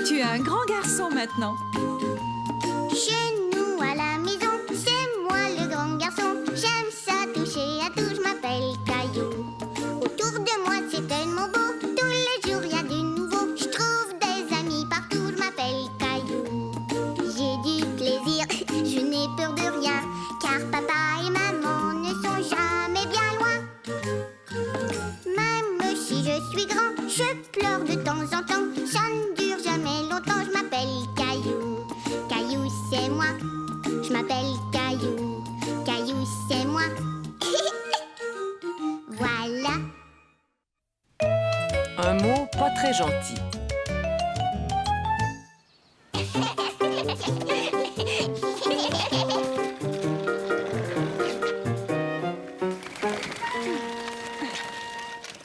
Tu es un grand garçon maintenant. Chez nous à la maison, c'est moi le grand garçon. J'aime ça toucher à tout, je m'appelle Caillou. Autour de moi c'est tellement beau, tous les jours il y a du nouveau. Je trouve des amis partout, je m'appelle Caillou. J'ai du plaisir, je n'ai peur de rien, car papa et maman ne sont jamais bien loin. Même si je suis grand, je pleure de temps en temps. Ça ne dure jamais longtemps, je m'appelle Caillou. Caillou, c'est moi. Je m'appelle Caillou. Caillou, c'est moi. Voilà. Un mot pas très gentil.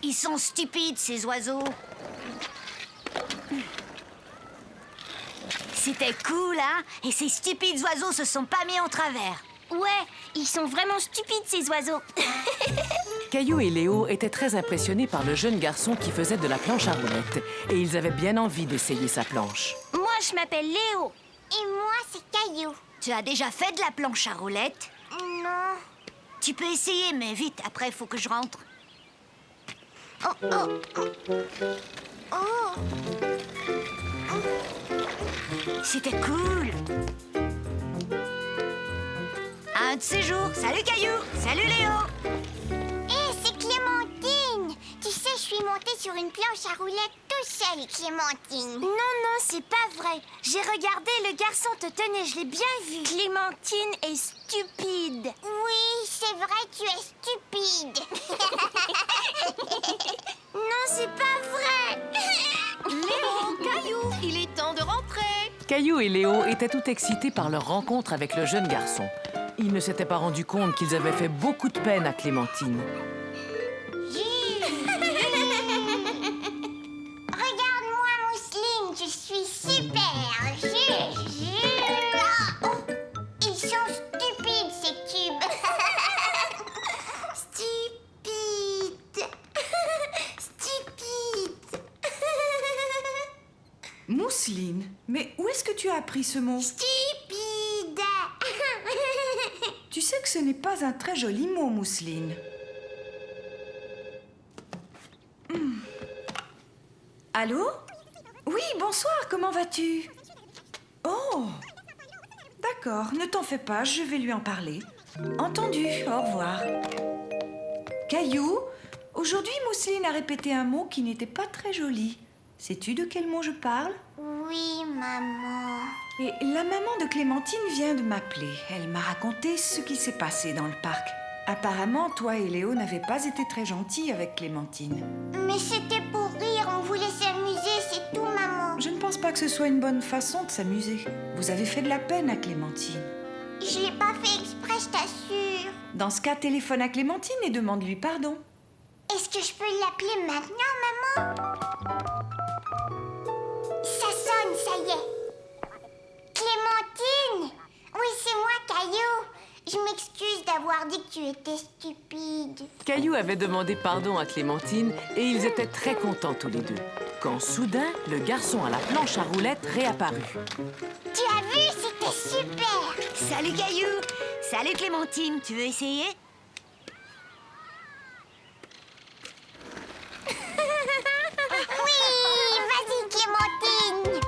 Ils sont stupides, ces oiseaux. C'était cool, hein? Et ces stupides oiseaux se sont pas mis en travers. Ouais, ils sont vraiment stupides, ces oiseaux. Caillou et Léo étaient très impressionnés par le jeune garçon qui faisait de la planche à roulettes et ils avaient bien envie d'essayer sa planche. Moi, je m'appelle Léo. Et moi, c'est Caillou. Tu as déjà fait de la planche à roulettes? Non. Tu peux essayer, mais vite, après, faut que je rentre. Oh, oh, oh. Oh. C'était cool. Un de ces jours. Salut Caillou. Salut Léo. Hé, c'est Clémentine. Tu sais, je suis montée sur une planche à roulettes tout seul, Clémentine. Non, non, c'est pas vrai. J'ai regardé, le garçon te tenait, je l'ai bien vu. Clémentine est stupide. Oui, c'est vrai, tu es stupide. Non, c'est pas vrai. Léo, Caillou, il est temps de rentrer. Caillou et Léo étaient tout excités par leur rencontre avec le jeune garçon. Ils ne s'étaient pas rendus compte qu'ils avaient fait beaucoup de peine à Clémentine. Regarde-moi, Mousseline, je suis super. Oh, ils sont stupides, ces tubes. Stupide. Stupide. Mousseline, mais où est-ce que tu as appris ce mot? Stupide. Tu sais que ce n'est pas un très joli mot, Mousseline. Allô? Oui, bonsoir, comment vas-tu? Oh! D'accord, ne t'en fais pas, je vais lui en parler. Entendu, au revoir. Caillou, aujourd'hui, Mousseline a répété un mot qui n'était pas très joli. Sais-tu de quel mot je parle? Oui, maman. Et la maman de Clémentine vient de m'appeler. Elle m'a raconté ce qui s'est passé dans le parc. Apparemment, toi et Léo n'avaient pas été très gentils avec Clémentine. Mais c'était pour rire, on voulait s'amuser, c'est tout, maman. Je ne pense pas que ce soit une bonne façon de s'amuser. Vous avez fait de la peine à Clémentine. Je l'ai pas fait exprès, je t'assure. Dans ce cas, téléphone à Clémentine et demande-lui pardon. Est-ce que je peux l'appeler maintenant, maman? Ça sonne, ça y est. Clémentine! Oui, c'est moi, Caillou. Je m'excuse d'avoir dit que tu étais stupide. Caillou avait demandé pardon à Clémentine et ils étaient très contents tous les deux. Quand soudain, le garçon à la planche à roulettes réapparut. Tu as vu, c'était super. Salut Caillou. Salut Clémentine. Tu veux essayer? Oui, vas-y, Clémentine.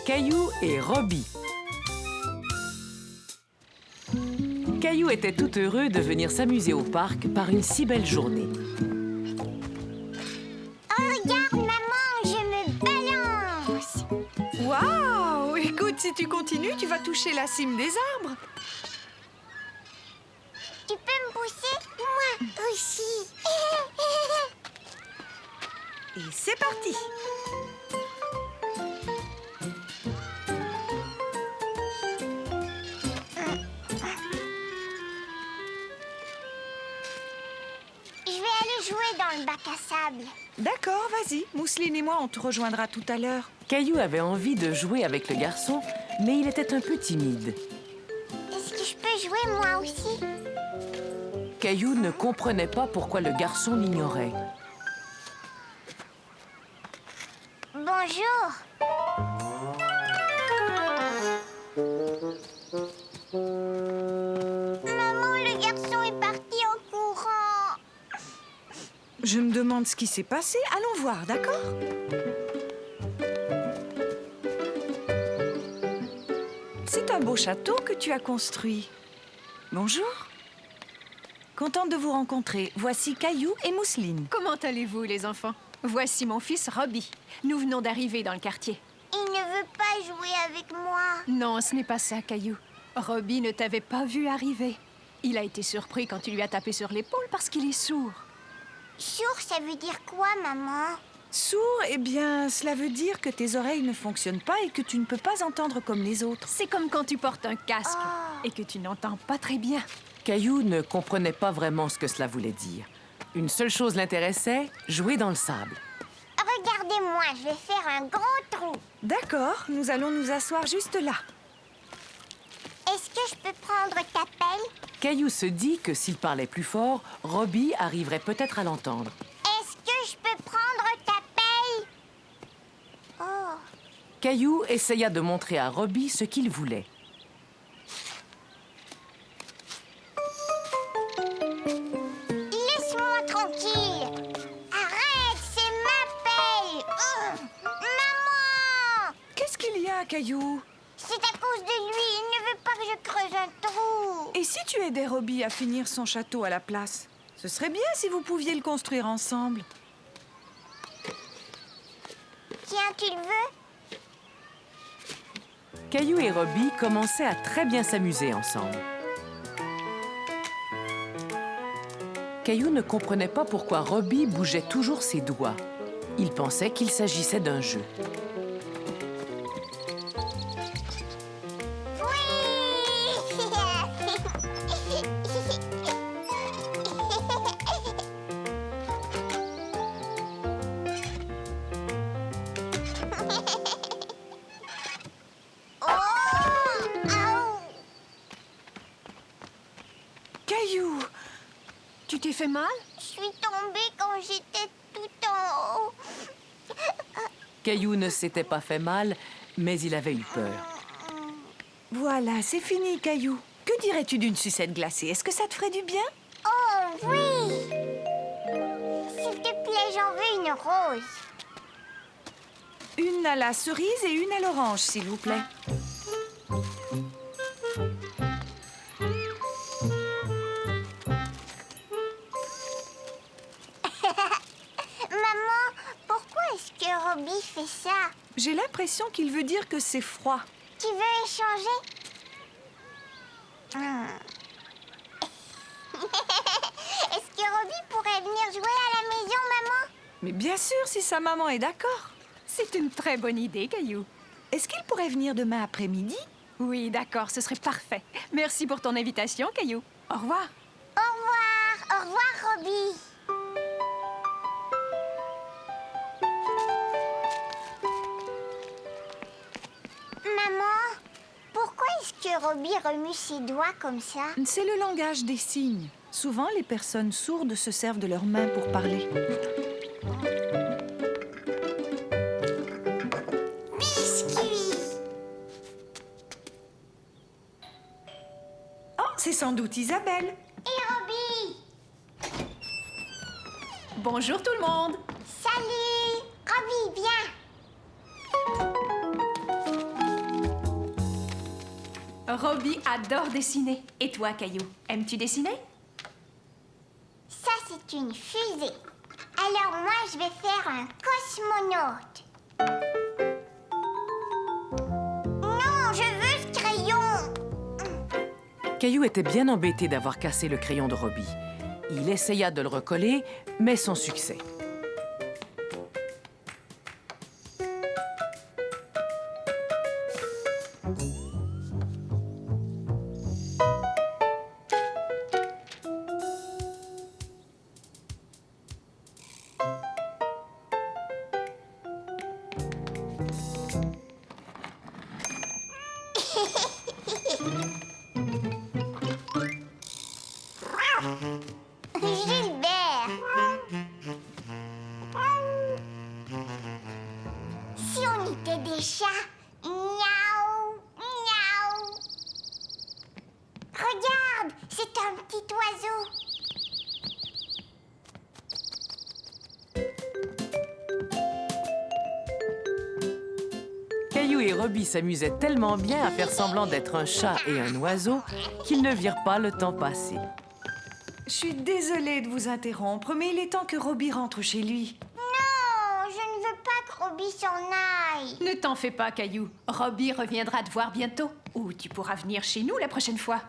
Caillou et Robbie. Caillou était tout heureux de venir s'amuser au parc par une si belle journée. Oh, regarde, maman, je me balance. Waouh! Écoute, si tu continues, tu vas toucher la cime des arbres. Tu peux me pousser? Moi aussi. Et c'est parti! Je vais aller jouer dans le bac à sable. D'accord, vas-y. Mousseline et moi, on te rejoindra tout à l'heure. Caillou avait envie de jouer avec le garçon, mais il était un peu timide. Est-ce que je peux jouer moi aussi? Caillou ne comprenait pas pourquoi le garçon l'ignorait. Bonjour. Maman, le garçon est parti en courant. Je me demande ce qui s'est passé. Allons voir, d'accord? C'est un beau château que tu as construit. Bonjour. Contente de vous rencontrer. Voici Caillou et Mousseline. Comment allez-vous, les enfants? Voici mon fils Robbie. Nous venons d'arriver dans le quartier. Il ne veut pas jouer avec moi. Non, ce n'est pas ça, Caillou. Robbie ne t'avait pas vu arriver. Il a été surpris quand tu lui as tapé sur l'épaule parce qu'il est sourd. Sourd, ça veut dire quoi, maman? Sourd, eh bien, cela veut dire que tes oreilles ne fonctionnent pas et que tu ne peux pas entendre comme les autres. C'est comme quand tu portes un casque et que tu n'entends pas très bien. Caillou ne comprenait pas vraiment ce que cela voulait dire. Une seule chose l'intéressait, jouer dans le sable. Regardez-moi, je vais faire un grand trou. D'accord, nous allons nous asseoir juste là. Est-ce que je peux prendre ta pelle? Caillou se dit que s'il parlait plus fort, Robbie arriverait peut-être à l'entendre. Est-ce que je peux prendre ta pelle? Oh, Caillou essaya de montrer à Robbie ce qu'il voulait. laisse-moi tranquille. Arrête, c'est ma pelle. Maman! Qu'est-ce qu'il y a, Caillou? C'est à cause de lui, il ne veut pas que je creuse un trou. Et si tu aidais Robbie à finir son château à la place? Ce serait bien si vous pouviez le construire ensemble. Tiens, tu le veux? Caillou et Robbie commençaient à très bien s'amuser ensemble. Caillou ne comprenait pas pourquoi Robbie bougeait toujours ses doigts. Il pensait qu'il s'agissait d'un jeu. Caillou! Tu t'es fait mal? Je suis tombée quand j'étais tout en haut. Caillou ne s'était pas fait mal, mais il avait eu peur. Voilà, c'est fini, Caillou. Que dirais-tu d'une sucette glacée? Est-ce que ça te ferait du bien? Oh oui! S'il te plaît, j'en veux une rose. Une à la cerise et une à l'orange, s'il vous plaît. Maman, pourquoi est-ce que Robbie fait ça? J'ai l'impression qu'il veut dire que c'est froid. Tu veux échanger? Est-ce que Robbie pourrait venir jouer à la maison, maman? Mais bien sûr, si sa maman est d'accord. C'est une très bonne idée, Caillou. Est-ce qu'il pourrait venir demain après-midi? Oui, d'accord, ce serait parfait. Merci pour ton invitation, Caillou. Au revoir. Au revoir, Robbie. Maman, pourquoi est-ce que Robbie remue ses doigts comme ça? C'est le langage des signes. Souvent, les personnes sourdes se servent de leurs mains pour parler. Biscuit! Oh, c'est sans doute Isabelle. Et Robbie! Bonjour tout le monde. Salut! Robbie, viens! Robbie adore dessiner. Et toi, Caillou, aimes-tu dessiner? Ça, c'est une fusée. Alors moi, je vais faire un cosmonaute. Non, je veux ce crayon. Caillou était bien embêté d'avoir cassé le crayon de Robbie. Il essaya de le recoller, mais sans succès. les chats. Miaou, miaou. Regarde, c'est un petit oiseau. Caillou et Robbie s'amusaient tellement bien à faire semblant d'être un chat et un oiseau qu'ils ne virent pas le temps passer. Je suis désolée de vous interrompre, mais il est temps que Robbie rentre chez lui. Non, je ne veux pas que Robbie s'en aille. Ne t'en fais pas, Caillou. Robbie reviendra te voir bientôt. Ou tu pourras venir chez nous la prochaine fois.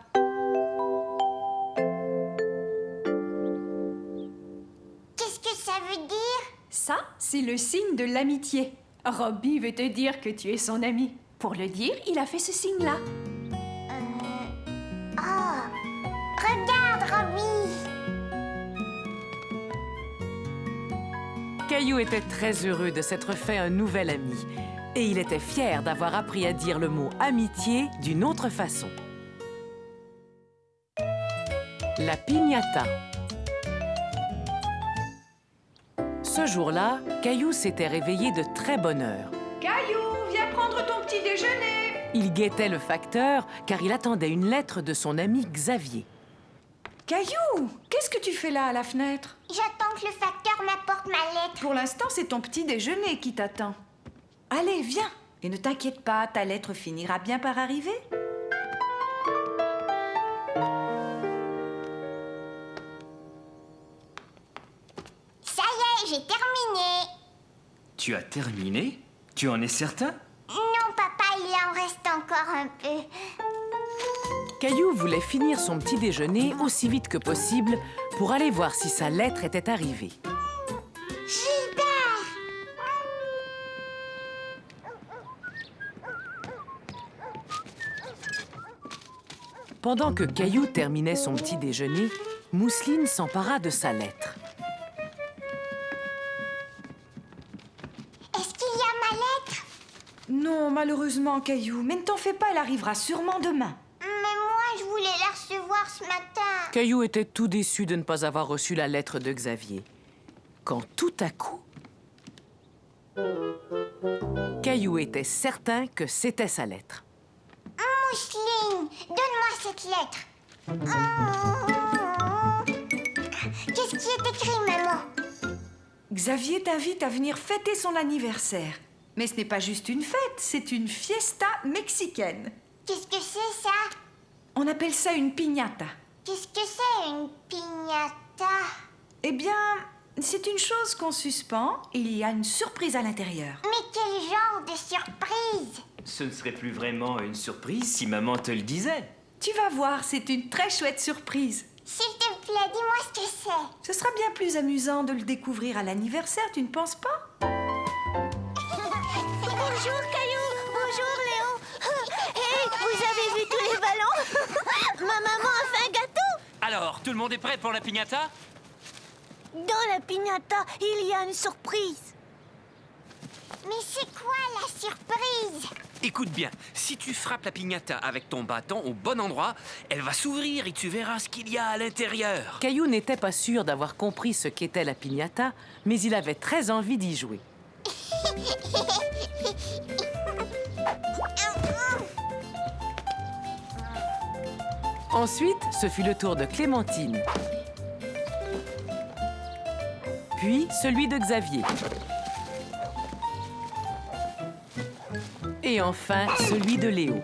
Qu'est-ce que ça veut dire? Ça, c'est le signe de l'amitié. Robbie veut te dire que tu es son ami. Pour le dire, il a fait ce signe-là. Oh, regarde, Robbie. Caillou était très heureux de s'être fait un nouvel ami. Et il était fier d'avoir appris à dire le mot amitié d'une autre façon. La piñata. Ce jour-là, Caillou s'était réveillé de très bonne heure. Caillou, viens prendre ton petit déjeuner. Il guettait le facteur car il attendait une lettre de son ami Xavier. Caillou, qu'est-ce que tu fais là à la fenêtre? J'attends que le facteur m'apporte ma lettre. Pour l'instant, c'est ton petit déjeuner qui t'attend. Allez, viens. Et ne t'inquiète pas, ta lettre finira bien par arriver. Ça y est, j'ai terminé. Tu as terminé? Tu en es certain? Non, papa, il en reste encore un peu. Caillou voulait finir son petit déjeuner aussi vite que possible pour aller voir si sa lettre était arrivée. Gilbert! Pendant que Caillou terminait son petit déjeuner, Mousseline s'empara de sa lettre. Est-ce qu'il y a ma lettre? Non, malheureusement, Caillou. Mais ne t'en fais pas, elle arrivera sûrement demain. Mais moi, je voulais la recevoir ce matin. Caillou était tout déçu de ne pas avoir reçu la lettre de Xavier. Quand tout à coup... Caillou était certain que c'était sa lettre. Mousseline, donne-moi cette lettre. Qu'est-ce qui est écrit, maman? Xavier t'invite à venir fêter son anniversaire. Mais ce n'est pas juste une fête, c'est une fiesta mexicaine. Qu'est-ce que c'est, ça? On appelle ça une piñata. Qu'est-ce que c'est, une piñata? Eh bien, c'est une chose qu'on suspend et il y a une surprise à l'intérieur. Mais quel genre de surprise? Ce ne serait plus vraiment une surprise si maman te le disait. Tu vas voir, c'est une très chouette surprise. S'il te plaît, dis-moi ce que c'est. Ce sera bien plus amusant de le découvrir à l'anniversaire, tu ne penses pas? Bonjour, Caillou. Bonjour, Léo. Hé, vous avez vu tous les ballons? Ma maman a fait un gâteau. Alors, tout le monde est prêt pour la piñata? Dans la piñata, il y a une surprise. Mais c'est quoi la surprise? Écoute bien, si tu frappes la piñata avec ton bâton au bon endroit, elle va s'ouvrir et tu verras ce qu'il y a à l'intérieur. Caillou n'était pas sûr d'avoir compris ce qu'était la piñata, mais il avait très envie d'y jouer. Ensuite, ce fut le tour de Clémentine. Puis celui de Xavier. Et enfin, celui de Léo.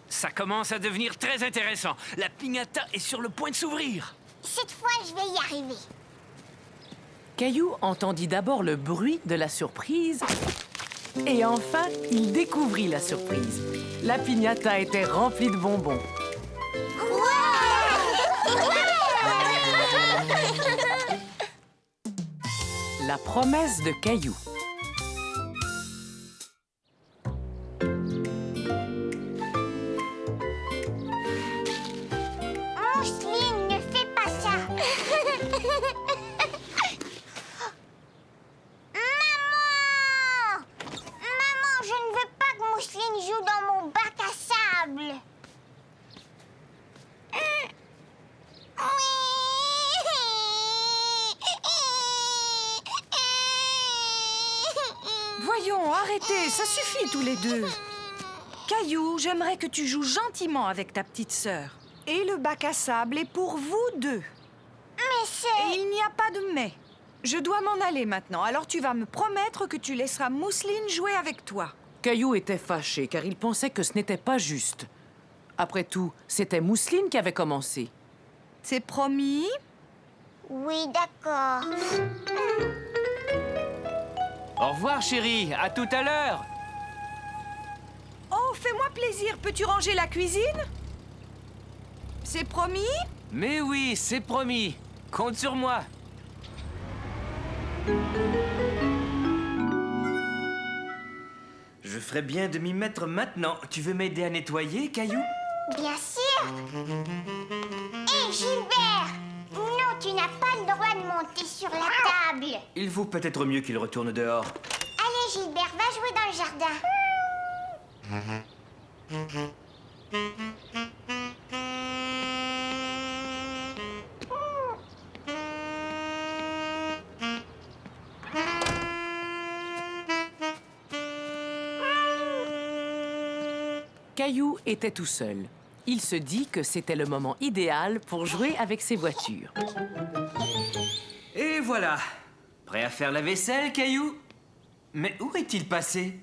Ça commence à devenir très intéressant. La piñata est sur le point de s'ouvrir. Cette fois, je vais y arriver. Caillou entendit d'abord le bruit de la surprise. Et enfin, il découvrit la surprise. La piñata était remplie de bonbons. La promesse de Caillou. Mousseline, ne fais pas ça. Maman! Maman, je ne veux pas que Mousseline joue dans mon bac à sable. Oui. voyons, arrêtez, ça suffit tous les deux. Caillou, j'aimerais que tu joues gentiment avec ta petite sœur. Et le bac à sable est pour vous deux. Mais c'est... Et il n'y a pas de mais. Je dois m'en aller maintenant, alors tu vas me promettre que tu laisseras Mousseline jouer avec toi. Caillou était fâché car il pensait que ce n'était pas juste. Après tout, c'était Mousseline qui avait commencé. C'est promis? Oui, d'accord. Au revoir, chérie. À tout à l'heure. Oh, fais-moi plaisir, peux-tu ranger la cuisine? C'est promis? Mais oui, c'est promis. Compte sur moi. Je ferais bien de m'y mettre maintenant. Tu veux m'aider à nettoyer, Caillou? Bien sûr. Hé, Gilbert! Non, tu n'as pas le droit de monter sur la table. Il vaut peut-être mieux qu'il retourne dehors. Allez, Gilbert, va jouer dans le jardin. Caillou était tout seul. Il se dit que c'était le moment idéal pour jouer avec ses voitures. Et voilà. Prêt à faire la vaisselle, Caillou? Mais où est-il passé?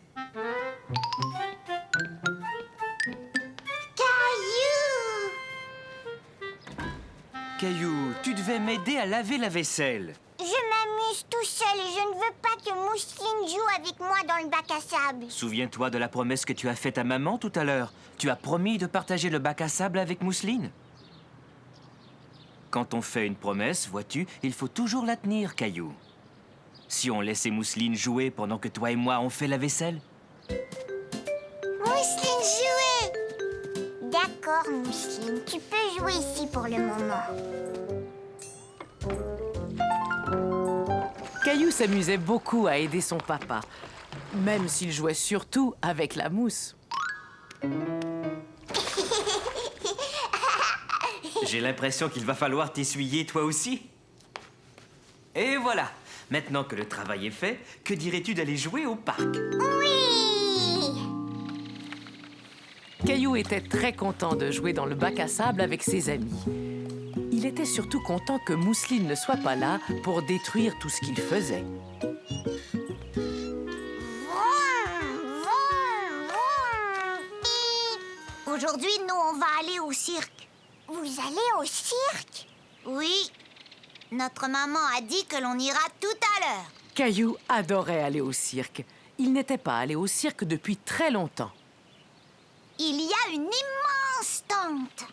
Caillou! Caillou, tu devais m'aider à laver la vaisselle. Je m'amuse tout seul et je ne veux pas que Mousseline joue avec moi dans le bac à sable. Souviens-toi de la promesse que tu as faite à maman tout à l'heure. Tu as promis de partager le bac à sable avec Mousseline. Quand on fait une promesse, vois-tu, il faut toujours la tenir, Caillou. Si on laissait Mousseline jouer pendant que toi et moi on fait la vaisselle? Mousseline, jouer! D'accord, Mousseline, tu peux jouer ici pour le moment. Caillou s'amusait beaucoup à aider son papa, même s'il jouait surtout avec la mousse. J'ai l'impression qu'il va falloir t'essuyer toi aussi. Et voilà. Maintenant que le travail est fait, que dirais-tu d'aller jouer au parc? Oui! Caillou était très content de jouer dans le bac à sable avec ses amis. Il était surtout content que Mousseline ne soit pas là pour détruire tout ce qu'il faisait. Vroom, vroom, vroom, bip. Aujourd'hui, nous, on va aller au cirque. Vous allez au cirque? Oui. Notre maman a dit que l'on ira tout à l'heure. Caillou adorait aller au cirque. Il n'était pas allé au cirque depuis très longtemps. Il y a une immense tente.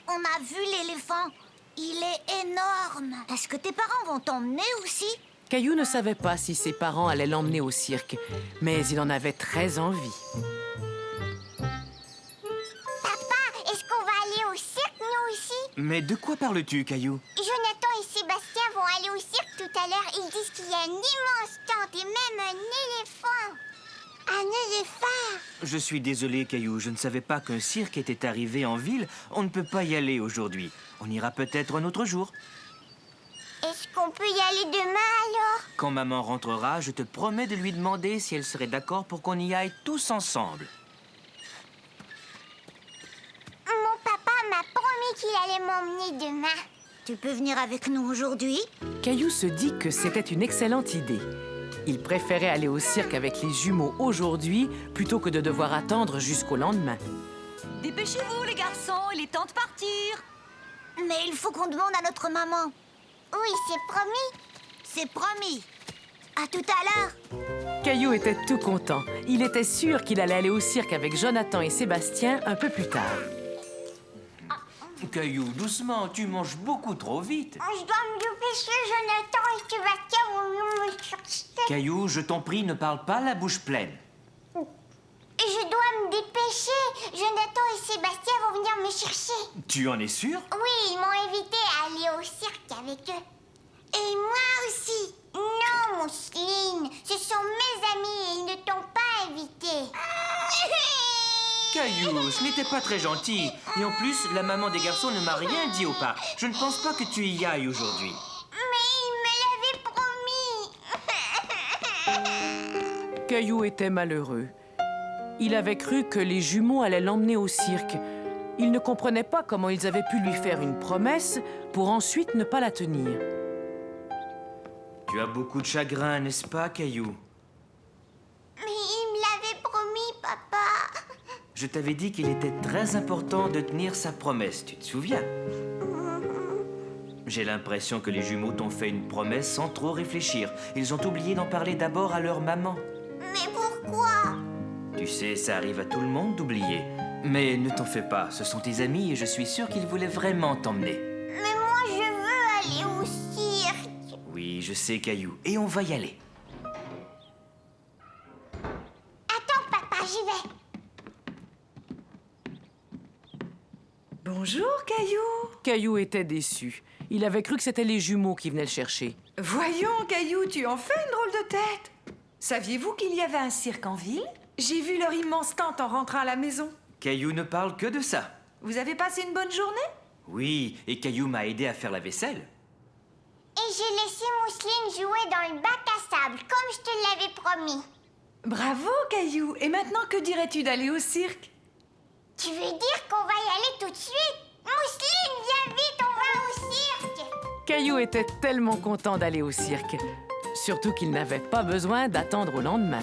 On a vu l'éléphant. Il est énorme. Est-ce que tes parents vont t'emmener aussi? Caillou ne savait pas si ses parents allaient l'emmener au cirque, mais il en avait très envie. Papa, est-ce qu'on va aller au cirque, nous aussi? Mais de quoi parles-tu, Caillou? Jonathan et Sébastien vont aller au cirque tout à l'heure. Ils disent qu'il y a une immense tente et même un éléphant. Un éléphant! Je suis désolé, Caillou. Je ne savais pas qu'un cirque était arrivé en ville. On ne peut pas y aller aujourd'hui. On ira peut-être un autre jour. Est-ce qu'on peut y aller demain alors? Quand maman rentrera, je te promets de lui demander si elle serait d'accord pour qu'on y aille tous ensemble. Mon papa m'a promis qu'il allait m'emmener demain. Tu peux venir avec nous aujourd'hui? Caillou se dit que c'était une excellente idée. Il préférait aller au cirque avec les jumeaux aujourd'hui plutôt que de devoir attendre jusqu'au lendemain. Dépêchez-vous, les garçons, il est temps de partir. Mais il faut qu'on demande à notre maman. Oui, c'est promis. C'est promis. À tout à l'heure. Caillou était tout content. Il était sûr qu'il allait aller au cirque avec Jonathan et Sébastien un peu plus tard. Caillou, doucement, tu manges beaucoup trop vite. Je dois me dépêcher, Jonathan et Sébastien vont venir me chercher. Caillou, je t'en prie, ne parle pas la bouche pleine. Je dois me dépêcher. Jonathan et Sébastien vont venir me chercher. Tu en es sûr? Oui, ils m'ont invité à aller au cirque avec eux. Et moi aussi. Non, Mousseline, ce sont mes amis et ils ne t'ont pas invité. Caillou, ce n'était pas très gentil. Et en plus, la maman des garçons ne m'a rien dit au parc. Je ne pense pas que tu y ailles aujourd'hui. Mais ils me l'avaient promis. Caillou était malheureux. Il avait cru que les jumeaux allaient l'emmener au cirque. Il ne comprenait pas comment ils avaient pu lui faire une promesse pour ensuite ne pas la tenir. Tu as beaucoup de chagrin, n'est-ce pas, Caillou? Mais il me l'avait promis, papa. Je t'avais dit qu'il était très important de tenir sa promesse, tu te souviens? J'ai l'impression que les jumeaux t'ont fait une promesse sans trop réfléchir. Ils ont oublié d'en parler d'abord à leur maman. Mais pourquoi? Tu sais, ça arrive à tout le monde d'oublier. Mais ne t'en fais pas, ce sont tes amis et je suis sûr qu'ils voulaient vraiment t'emmener. Mais moi, je veux aller au cirque. Oui, je sais, Caillou, et on va y aller. Attends, papa, j'y vais. Bonjour, Caillou. Caillou était déçu. Il avait cru que c'était les jumeaux qui venaient le chercher. Voyons, Caillou, tu en fais une drôle de tête. Saviez-vous qu'il y avait un cirque en ville? J'ai vu leur immense tente en rentrant à la maison. Caillou ne parle que de ça. Vous avez passé une bonne journée? Oui, et Caillou m'a aidé à faire la vaisselle. Et j'ai laissé Mousseline jouer dans le bac à sable, comme je te l'avais promis. Bravo, Caillou. Et maintenant, que dirais-tu d'aller au cirque? Tu veux dire qu'on va y aller tout de suite? Mousseline, viens vite, on va au cirque. Caillou était tellement content d'aller au cirque. Surtout qu'il n'avait pas besoin d'attendre au lendemain.